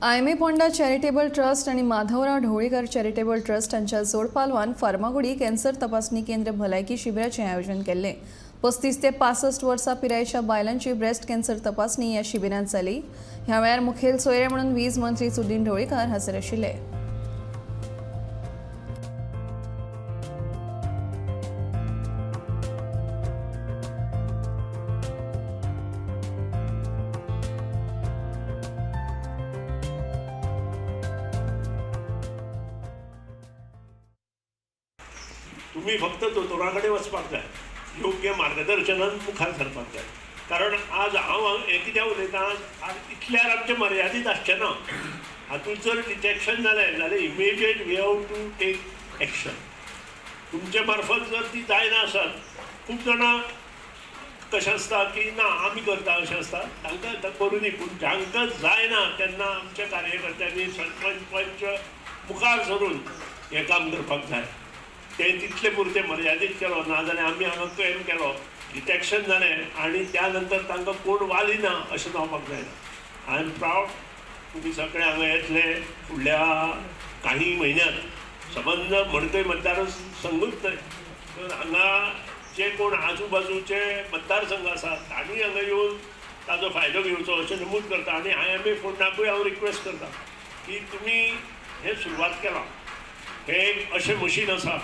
आयमे Ponda charitable trust आणि Madhavrao Dhavalikar charitable trust हांच्या जोड पालवान फार्मागुडी कॅन्सर तपासणी केंद्र भलायकी शिबिराचे आयोजन केले। 35 ते 65 वर्सां पिरायेच्या बायलांची ब्रेस्ट कॅन्सर तपासणी ह्या शिबिरांत जाली। ह्या वेळार मुखेल सोयरे म्हणून वीज मंत्री सुदीन ढवळीकर हाजीर आशिल्ले। तुम्ही फक्त दोतोराकडे वचपाक जाय, योग्य मार्गदर्शनान मुखार सरपाक जाय। कारण आज हांव हे कित्याक उलयतां, आज इतल्यार आमचें मर्यादीत आसचें ना। हातूंत जर डिटेक्शन जालें जाल्यार immediate we have to take action. तुमचे मार्फत जर ती जायना आसत, खूब जाणां कशें आसता की ना आमी करता अशें आसता, तांकां करूनी। पूण जांकां जायना तेन्ना आमच्या कार्यकर्त्यांनी सरपंच पंच मुखार सरून हें काम करपाक जाय। ते तितले पुरते मर्यादीत केलो, नाजाल्यार आमी हांगा क्लेम केलो डिटेक्शन जालें आनी त्या नंतर तांकां कोण वालिना अशें जावपाक जायना। आय एम प्रावड तुमी सगळे हांगा येतले फुडल्या काही म्हयन्यांत। संबंद मडकय मतदारसंघूच न्हय तर हांगा जे कोण आजूबाजूचे मतदारसंघ आसात ताणूय हांगा येवन ताजो फायदो घेवचो अशें नमूद करता। आनी आयएमए फोंडाकूय हांव रिक्वेस्ट करता की तुमी हे सुरवात केला, हे एक अशें मशीन आसा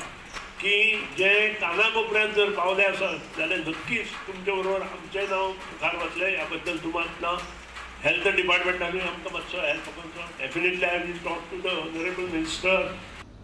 की जे काना कोपऱ्यांत जर पावले आसत जाल्यार नक्कीच तुमचे बरोबर आमचें नांव मुखार वतलें। ह्या बद्दल तुमांतलो हेल्थ डिपार्टमेंटानूय आमकां मातसो हेल्प करचो। Definitely I will talk to the honourable minister